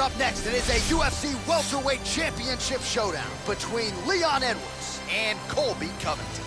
up next, it is a UFC Welterweight Championship showdown between Leon Edwards and Colby Covington.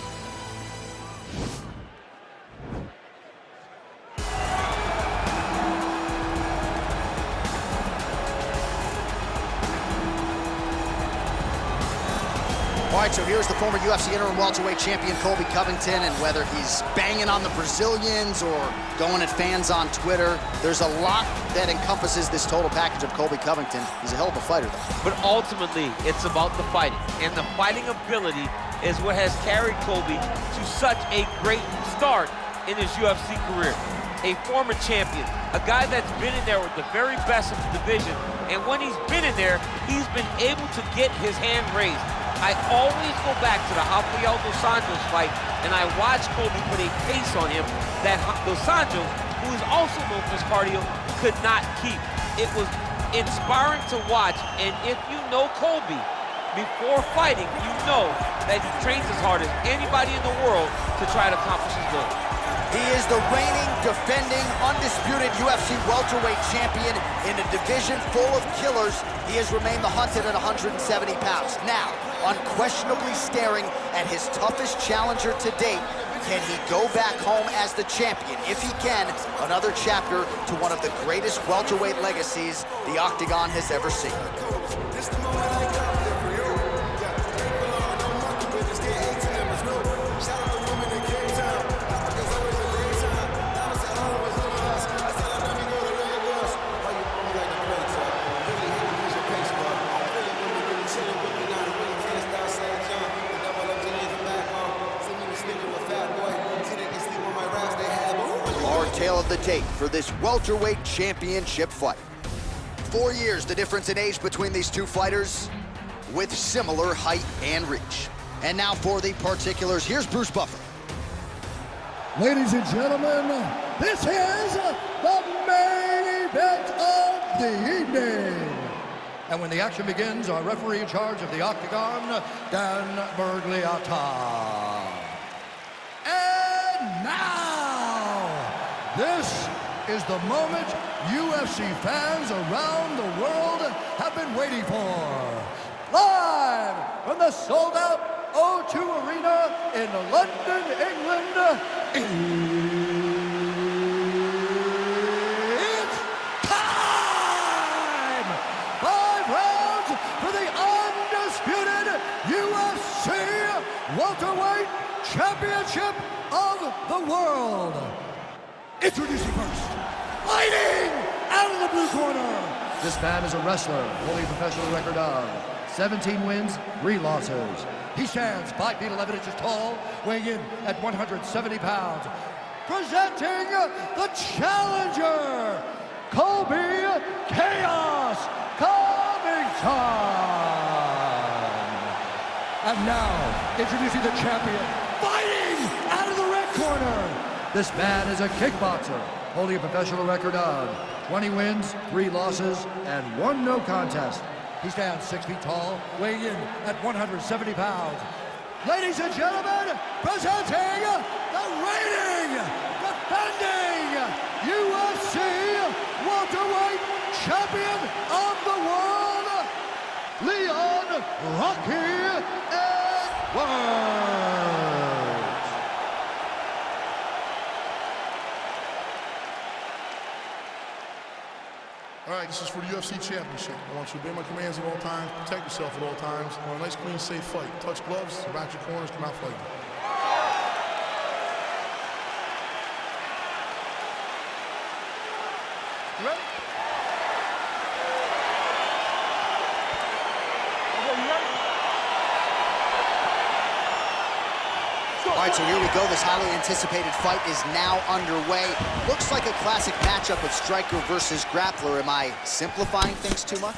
All right, so here's the former UFC interim welterweight champion, Colby Covington, and whether he's banging on the Brazilians or going at fans on Twitter, there's a lot that encompasses this total package of Colby Covington. He's a hell of a fighter, though. But ultimately, it's about the fighting, and the fighting ability is what has carried Colby to such a great start in his UFC career. A former champion, a guy that's been in there with the very best of the division, and when he's been in there, he's been able to get his hand raised. I always go back to the Rafael Dos Anjos fight, and I watched Colby put a pace on him that Dos Anjos, who is also known for his cardio, could not keep. It was inspiring to watch, and if you know Colby before fighting, you know that he trains as hard as anybody in the world to try to accomplish his goal. He is the reigning, defending, undisputed UFC welterweight champion in a division full of killers. He has remained the hunted at 170 pounds. Now, unquestionably staring at his toughest challenger to date. Can he go back home as the champion? If he can, another chapter to one of the greatest welterweight legacies the Octagon has ever seen. Tale of the tape for this welterweight championship fight. 4 years the difference in age between these two fighters, with similar height and reach. And now for the particulars, here's Bruce Buffer. Ladies and gentlemen, this is the main event of the evening. And when the action begins, our referee in charge of the Octagon, Dan Bergliata. And now, this is the moment UFC fans around the world have been waiting for. Live from the sold-out O2 Arena in London, England, it's time! 5 rounds for the undisputed UFC Welterweight Championship of the World. Introducing first, fighting out of the blue corner. This man is a wrestler, holding a professional record of 17 wins, 3 losses. He stands 5 feet 11 inches tall, weighing in at 170 pounds. Presenting the challenger, Colby Chaos Covington. And now, introducing the champion, fighting out of the red corner. This man is a kickboxer, holding a professional record of 20 wins, 3 losses, and 1 no contest. He stands 6 feet tall, weighing in at 170 pounds. Ladies and gentlemen, presenting the reigning, defending UFC welterweight champion of the world, Leon Rocky Edwards. All right, this is for the UFC Championship. I want you to obey my commands at all times, protect yourself at all times. I want a nice, clean, safe fight. Touch gloves, back your corners, come out fighting. You ready? Okay, you ready? All right, so here we go. This highly anticipated fight is now underway. Looks like a classic matchup of striker versus grappler. Am I simplifying things too much?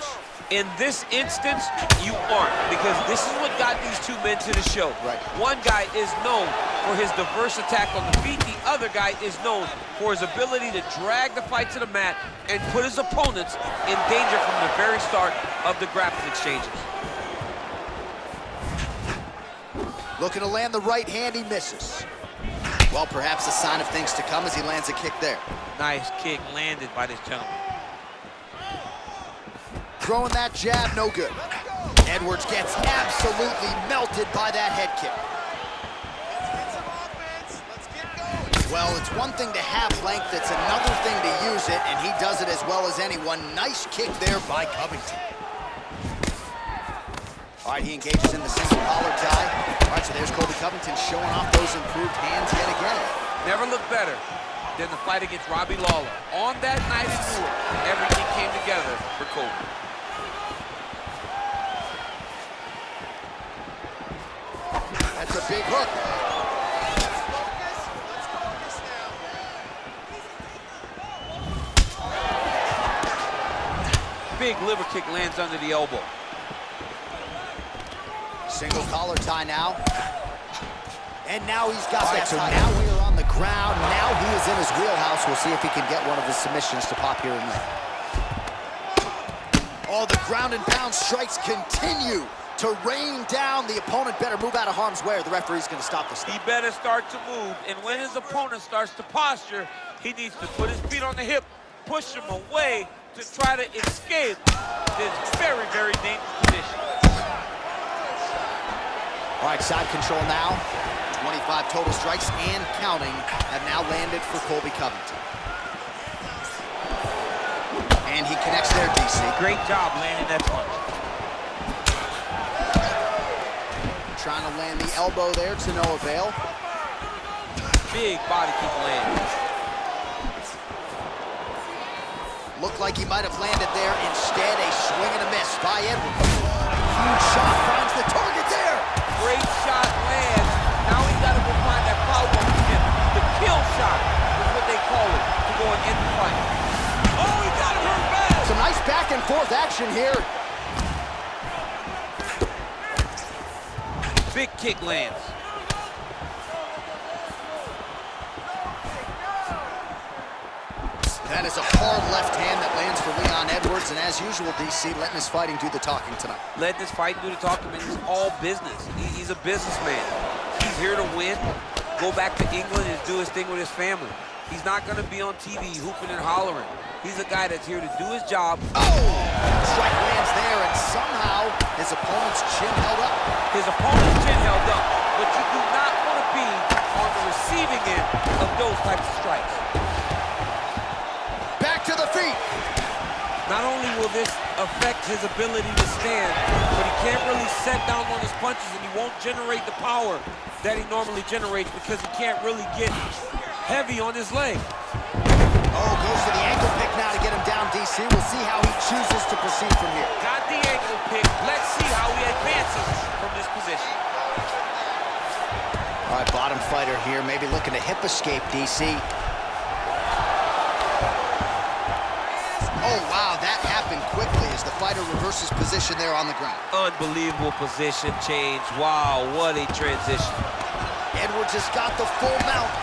In this instance, you aren't, because this is what got these two men to the show. Right. One guy is known for his diverse attack on the feet. The other guy is known for his ability to drag the fight to the mat and put his opponents in danger from the very start of the grappling exchanges. Looking to land the right hand, he misses. Well, perhaps a sign of things to come as he lands a kick there. Nice kick landed by this gentleman. throwing that jab, no good. Edwards gets absolutely melted by that head kick. Well, it's one thing to have length, it's another thing to use it, and he does it as well as anyone. Nice kick there by Covington. All right, he engages in the single collar tie. All right, so there's Colby Covington showing off those improved hands yet again. Never looked better than the fight against Robbie Lawler. On that night in Newark, everything came together for Colby. That's a big hook. Big liver kick lands under the elbow. Single collar tie now. And now he's got that tie. So now we are on the ground. Now he is in his wheelhouse. We'll see if he can get one of his submissions to pop here and there. Oh, the ground and pound strikes continue to rain down. The opponent better move out of harm's way or the referee's going to stop this thing. He better start to move, and when his opponent starts to posture, he needs to put his feet on the hip, push him away to try to escape this very, very dangerous position. All right, side control now. 25 total strikes and counting have now landed for Colby Covington. And he connects there, DC. Great job landing that punch. Trying to land the elbow there to no avail. Big body kick land. Looked like he might have landed there. Instead, a swing and a miss by Edwards. Huge shot finds the target there. Great shot lands. Now he's got to go find that power hit. The kill shot is what they call it to go and end the fight. Oh, he got him hurt bad. Some nice back and forth action here. Big kick lands. That is a hard left hand that lands for Leon Edwards, and as usual, DC letting his fighting do the talking tonight. Letting his fighting do the talking, man. It's all business. He's a businessman. He's here to win, go back to England and do his thing with his family. He's not going to be on TV hooping and hollering. He's a guy that's here to do his job. Oh! Strike lands there, and somehow his opponent's chin held up. His opponent's chin held up, but you do not want to be on the receiving end of those types of strikes. Back to the feet. Not only will this affect his ability to stand, but he can't really set down on his punches, and he won't generate the power that he normally generates because he can't really get heavy on his leg. Oh, goes to the ankle pick now to get him down, DC. We'll see how he chooses to proceed from here. Got the ankle pick. Let's see how he advances from this position. All right, bottom fighter here, maybe looking to hip escape, DC. Oh, wow, that happened quickly as the fighter reverses position there on the ground. Unbelievable position change. Wow, what a transition. Edwards has got the full mount.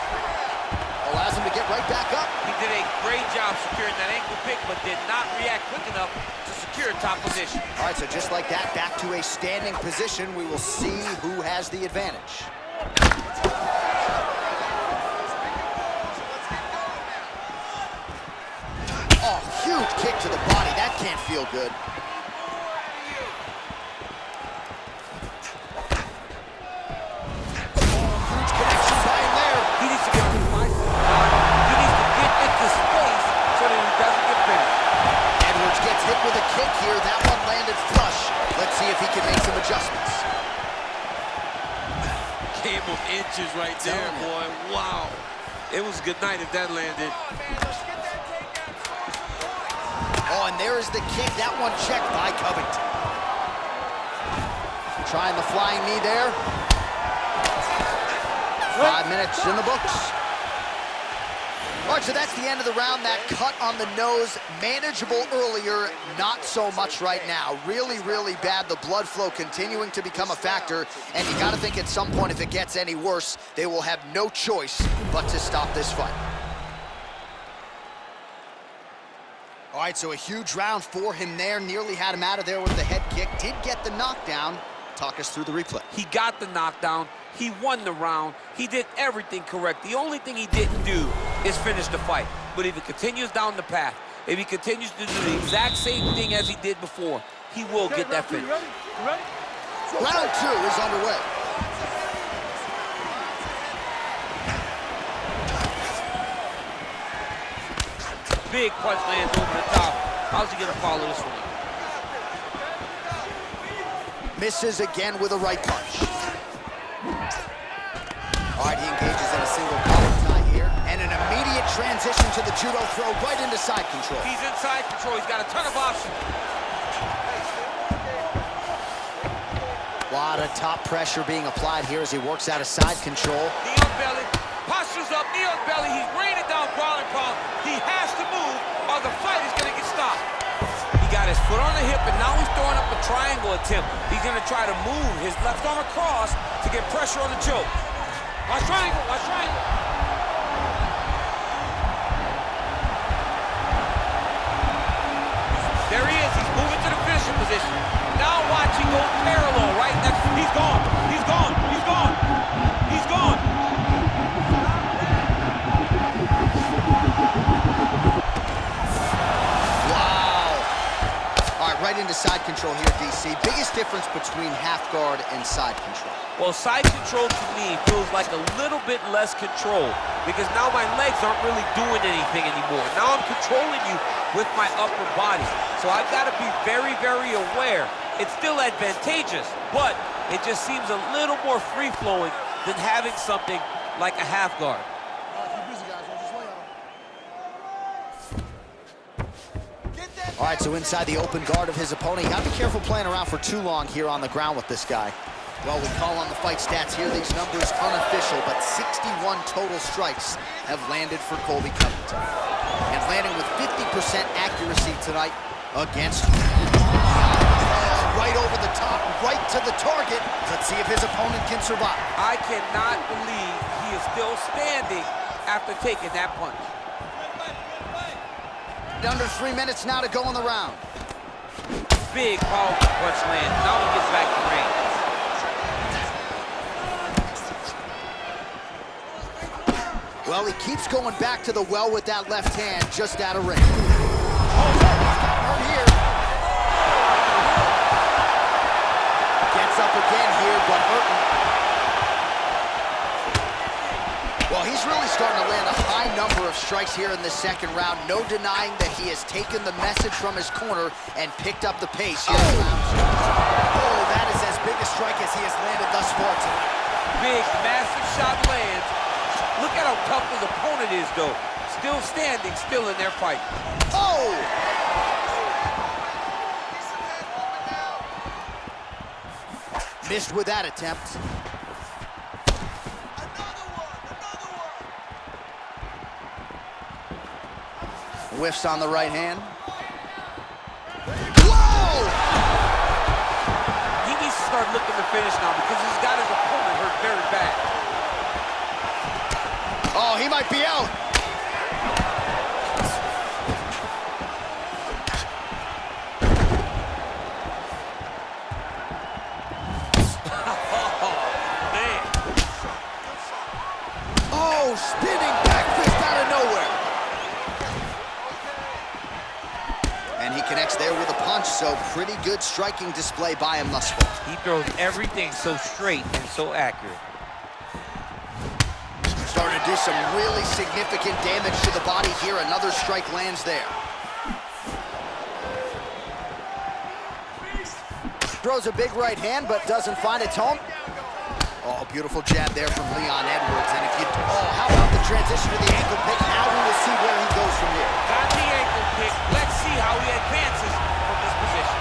Allows him to get right back up. He did a great job securing that ankle pick, but did not react quick enough to secure top position. All right, so just like that, back to a standing position. We will see who has the advantage. Oh, huge kick to the body. That can't feel good. Huge connection by him there. He needs to get on his bicep. He needs to get into space so that he doesn't get finished. Edwards gets hit with a kick here. That one landed flush. Let's see if he can make some adjustments. Game of inches right there, boy. Wow. It was a good night if that landed. Oh, and there is the kick. That one checked by Covington. Trying the flying knee there. 5 minutes in the books. All right, so that's the end of the round. That cut on the nose, manageable earlier, not so much right now. Really, really bad. The blood flow continuing to become a factor, and you got to think at some point if it gets any worse, they will have no choice but to stop this fight. All right, so a huge round for him there. Nearly had him out of there with the head kick. Did get the knockdown. Talk us through the replay. He got the knockdown. He won the round. He did everything correct. The only thing he didn't do is finish the fight. But if he continues down the path If he continues to do the exact same thing as he did before, he will get that finish. Round 2 is underway. Big punch lands over the top. How's he gonna follow this one? Misses again with a right punch. All right, he engages in a single collar tie here. And an immediate transition to the judo throw right into side control. He's in side control. He's got a ton of options. A lot of top pressure being applied here as he works out of side control. Knee on belly. Postures up, knee on belly. He's raining down ground and pound. He has to move or the fight is going to get stopped. He got his foot on the hip, and now he's throwing up a triangle attempt. He's going to try to move his left arm across to get pressure on the choke. Watch triangle, watch triangle. There he is. He's moving to the finishing position. Now watch him go parallel, right? He's gone. He's gone. He's gone. He's gone. Right into side control here, DC. Biggest difference between half guard and side control? Well, side control to me feels like a little bit less control because now my legs aren't really doing anything anymore. Now I'm controlling you with my upper body. So I've got to be very, very aware. It's still advantageous, but it just seems a little more free-flowing than having something like a half guard. All right, so inside the open guard of his opponent. You gotta be careful playing around for too long here on the ground with this guy. Well, we call on the fight stats here. These numbers unofficial, but 61 total strikes have landed for Colby Covington. And landing with 50% accuracy tonight against right over the top, right to the target. Let's see if his opponent can survive. I cannot believe he is still standing after taking that punch. Under 3 minutes now to go in the round. Big, powerful punch lands. Now he gets back to range. Well, he keeps going back to the well with that left hand, just out of range. Oh, hurt here. Gets up again here, but hurting. Well, he's really starting to land a high number of strikes here in the second round. No denying that he has taken the message from his corner and picked up the pace here in round 2. Oh, that is as big a strike as he has landed thus far tonight. Big, massive shot lands. Look at how tough his opponent is, though. Still standing, still in their fight. Oh! Missed with that attempt. Whiffs on the right hand. Whoa! He needs to start looking to finish now because he's got his opponent hurt very bad. Oh, he might be out. Man. Oh, spinning back fist out of nowhere. And he connects there with a punch, so pretty good striking display by him thus far. He throws everything so straight and so accurate. Starting to do some really significant damage to the body here. Another strike lands there. Throws a big right hand, but doesn't find its home. Oh, beautiful jab there from Leon Edwards. And if you, how about the transition to the ankle pick? Now we will see where he goes from here. Got the ankle pick. Let's see how he advances from this position.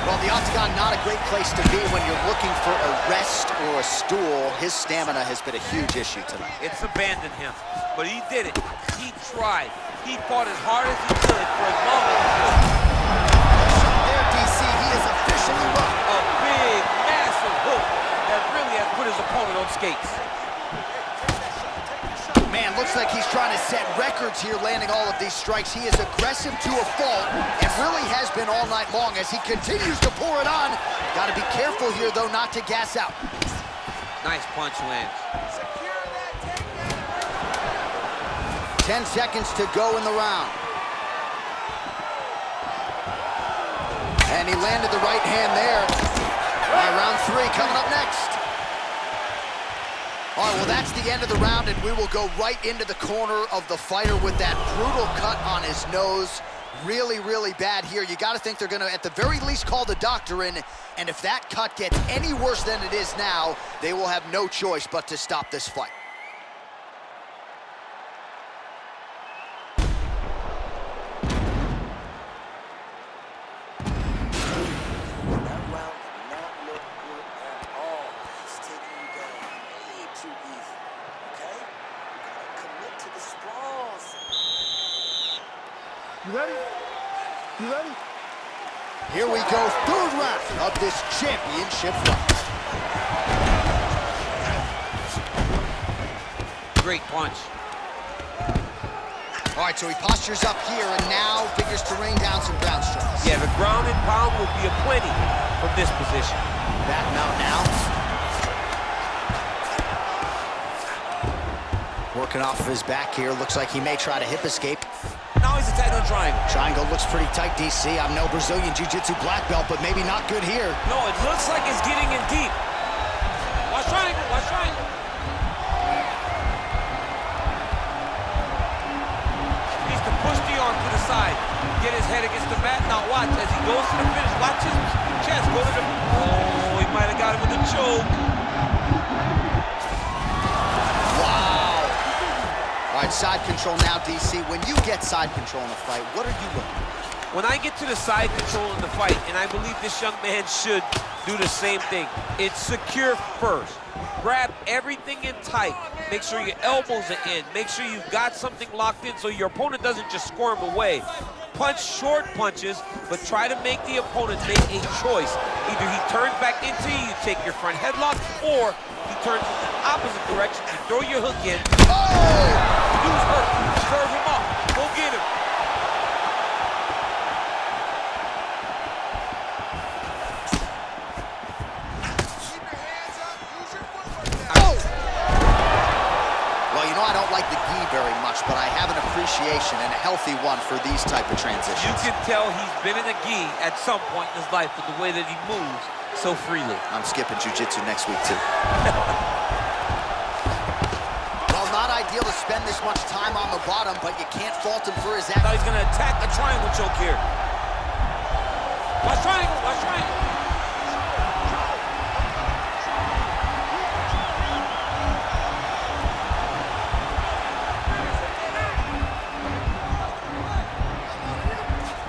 Well, the octagon, not a great place to be when you're looking for a rest or a stool. His stamina has been a huge issue tonight. It's abandoned him, but he did it. He tried. He fought as hard as he could for as long as he could. There, DC, he is officially run. A big, massive hook that really has put his opponent on skates. Man, looks like he's trying to set records here, landing all of these strikes. He is aggressive to a fault and really has been all night long as he continues to pour it on. Got to be careful here, though, not to gas out. Nice punch lands. 10 seconds to go in the round. And he landed the right hand there. All right, round 3 coming up next. All right, well, that's the end of the round, and we will go right into the corner of the fighter with that brutal cut on his nose. Really, really bad here. You got to think they're going to, at the very least, call the doctor in, and if that cut gets any worse than it is now, they will have no choice but to stop this fight. You ready? You ready? Here we go, 3rd round of this championship fight. Great punch. All right, so he postures up here and now figures to rain down some ground strikes. Yeah, the ground and pound will be aplenty from this position. Back out now. Working off of his back here. Looks like he may try to hip escape. Now he's attacking the triangle. Triangle looks pretty tight, DC. I'm no Brazilian Jiu-Jitsu black belt, but maybe not good here. No, it looks like it's getting in deep. Watch triangle, watch triangle. He needs to push the arm to the side. Get his head against the mat. Now watch as he goes to the finish. Watch his chest go to the... Oh, he might have got him with a choke. All right, side control now, DC. When you get side control in the fight, what are you looking for? When I get to the side control in the fight, and I believe this young man should do the same thing, it's secure first. Grab everything in tight. Make sure your elbows are in. Make sure you've got something locked in so your opponent doesn't just squirm away. Punch short punches, but try to make the opponent make a choice. Either he turns back into you take your front headlock, or he turns in the opposite direction, you throw your hook in. Oh! Dude's hurt. Serve him up. Go get him. Keep your hands up. Use your footwork now. Oh! Well, you know I don't like the gi very much, but I have an appreciation and a healthy one for these type of transitions. You can tell he's been in a gi at some point in his life with the way that he moves so freely. I'm skipping jiu-jitsu next week, too. Not ideal to spend this much time on the bottom, but you can't fault him for his act. Now he's going to attack the triangle choke here. Watch triangle, watch triangle.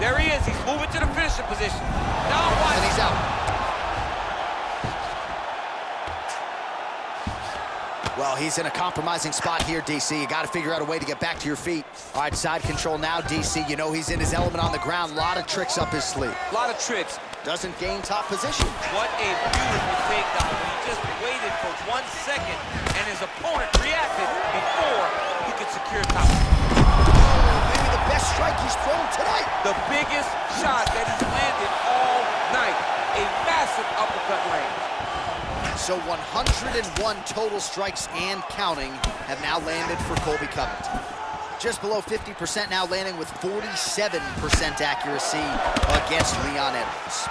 There he is, he's moving to the finishing position. Now watch. And he's out. Well, he's in a compromising spot here, DC. You got to figure out a way to get back to your feet. All right, side control now, DC. You know he's in his element on the ground. A lot of tricks up his sleeve. A lot of tricks. Doesn't gain top position. What a beautiful takedown. He just waited for 1 second, and his opponent reacted before he could secure top. Maybe the best strike he's thrown tonight. The biggest shot that he's landed all night. A massive uppercut range. So 101 total strikes and counting have now landed for Colby Covington. Just below 50% now, landing with 47% accuracy against Leon Edwards.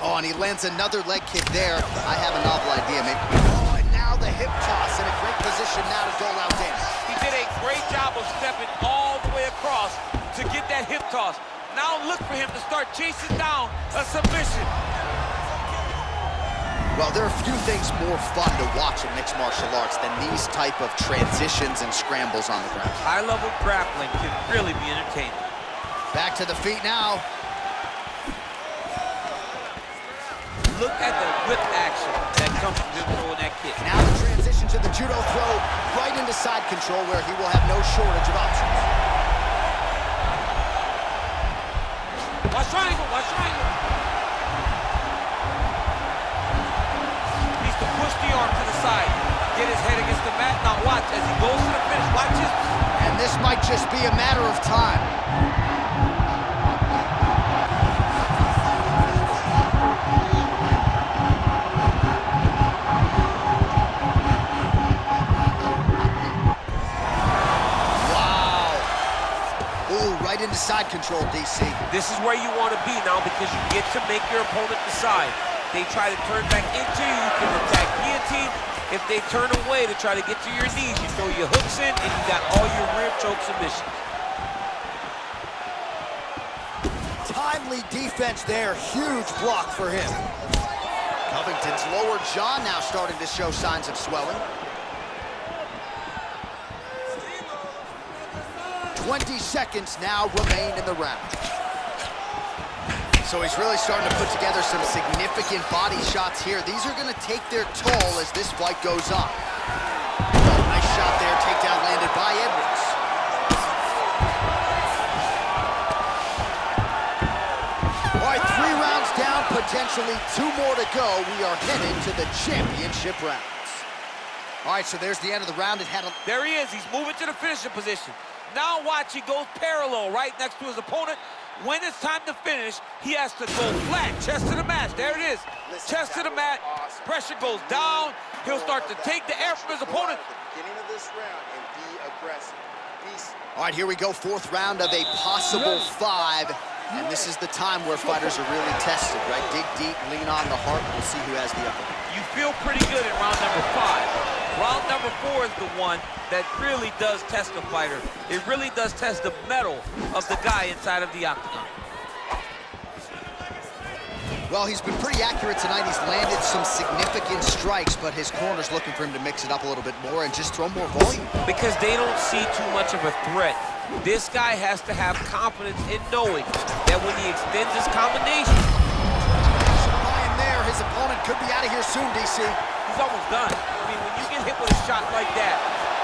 Oh, and he lands another leg kick there. I have a novel idea, maybe. Oh, and now the hip toss in a great position now to dole out damage. He did a great job of stepping all the way across to get that hip toss. Now look for him to start chasing down a submission. Well, there are few things more fun to watch in mixed martial arts than these type of transitions and scrambles on the ground. High-level grappling can really be entertaining. Back to the feet now. Look at the whip action that comes from him throwing that kick. Now the transition to the judo throw right into side control where he will have no shortage of options. Watch triangle, watch triangle. Push the arm to the side, get his head against the mat. Now watch as he goes to the finish. Watch his... And this might just be a matter of time. Wow. Ooh, right into side control, DC. This is where you want to be now because you get to make your opponent decide. They try to turn back into you, you can attack guillotine. If they turn away to try to get to your knees, you throw your hooks in and you got all your rear choke submissions. Timely defense there, huge block for him. Covington's lower jaw now starting to show signs of swelling. 20 seconds now remain in the round. So he's really starting to put together some significant body shots here. These are going to take their toll as this fight goes on. Oh, nice shot there, takedown landed by Edwards. All right, 3 rounds down, potentially 2 more to go. We are headed to the championship rounds. All right, so there's the end of the round. There he is, he's moving to the finishing position. Now watch, he goes parallel right next to his opponent. When it's time to finish, he has to go flat, chest to the mat. There it is, chest to the mat. Pressure goes down. He'll start to take the air from his opponent. Beginning of this round and be aggressive. All right, here we go, 4th round of a possible 5. And this is the time where fighters are really tested, right? Dig deep, lean on the heart, we'll see who has the upper. You feel pretty good in round number 5. Round number 4 is the one that really does test the fighter. It really does test the mettle of the guy inside of the octagon. Well, he's been pretty accurate tonight. He's landed some significant strikes, but his corner's looking for him to mix it up a little bit more and just throw more volume. Because they don't see too much of a threat. This guy has to have confidence in knowing that when he extends his combination. By him there, his opponent could be out of here soon, DC. He's almost done. I mean, when you get hit with a shot like that,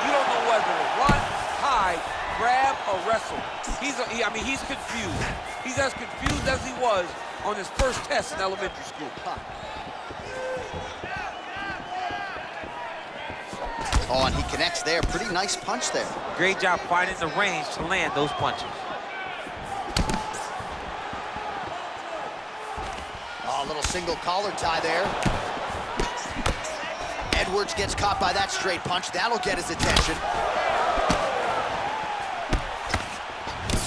you don't know whether to run, hide, grab, or wrestle. He's confused. He's as confused as he was on his first test in elementary school. Oh, and he connects there. Pretty nice punch there. Great job finding the range to land those punches. Oh, a little single collar tie there. Edwards gets caught by that straight punch. That'll get his attention.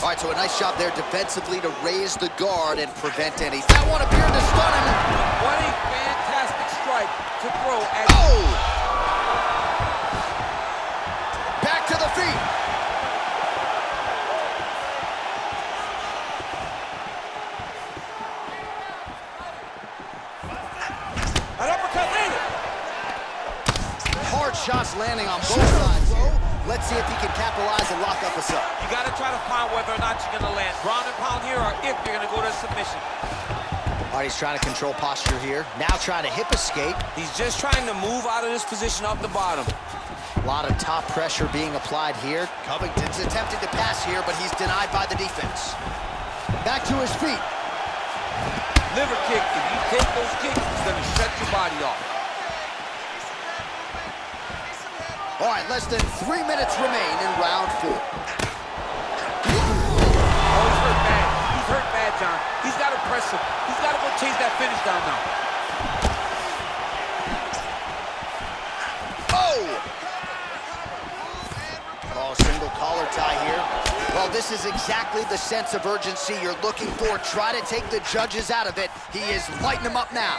All right, so a nice shot there defensively to raise the guard and prevent any. That one appeared to stun him. What a fantastic strike to throw at... Oh! Back to the feet. An uppercut landed. Hard shots landing on both sides. Let's see if he can capitalize and lock up a sub. You got to try to find whether or not you're going to land ground and pound here or if you're going to go to submission. All right, he's trying to control posture here. Now trying to hip escape. He's just trying to move out of this position off the bottom. A lot of top pressure being applied here. Covington's attempting to pass here, but he's denied by the defense. Back to his feet. Liver kick. If you take those kicks, it's going to shut your body off. All right, less than 3 minutes remain in round 4. Oh, he's hurt bad. He's hurt bad, John. He's got to press him. He's got to go chase that finish down now. Oh, single collar tie here. Well, this is exactly the sense of urgency you're looking for. Try to take the judges out of it. He is lighting them up now.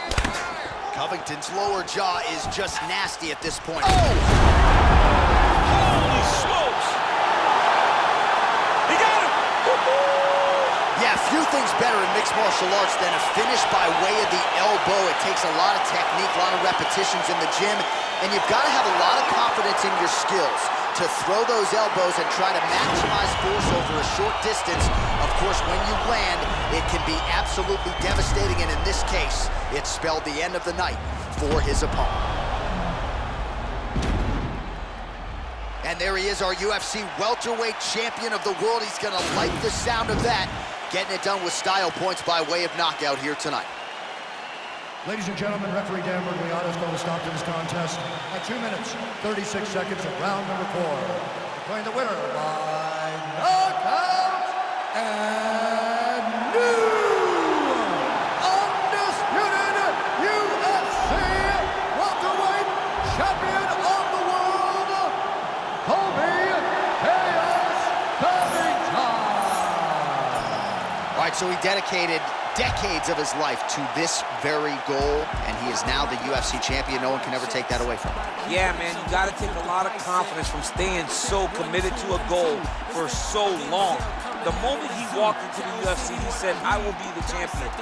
Covington's lower jaw is just nasty at this point. Oh! Holy smokes! He got him! Yeah, few things better in mixed martial arts than a finish by way of the elbow. It takes a lot of technique, a lot of repetitions in the gym, and you've got to have a lot of confidence in your skills to throw those elbows and try to maximize force over a short distance. Of course, when you land, it can be absolutely devastating, and in this case, it spelled the end of the night for his opponent. And there he is, our UFC welterweight champion of the world. He's gonna like the sound of that, getting it done with style points by way of knockout here tonight. Ladies and gentlemen, referee Dan Bergliano is going to stop to this contest at 2 minutes, 36 seconds of round number 4. Declaring the winner by knockout and new undisputed UFC welterweight champion of the world, Covington. So he dedicated decades of his life to this very goal, and he is now the UFC champion. No one can ever take that away from him. Yeah, man, you got to take a lot of confidence from staying so committed to a goal for so long. The moment he walked into the UFC, he said, I will be the champion.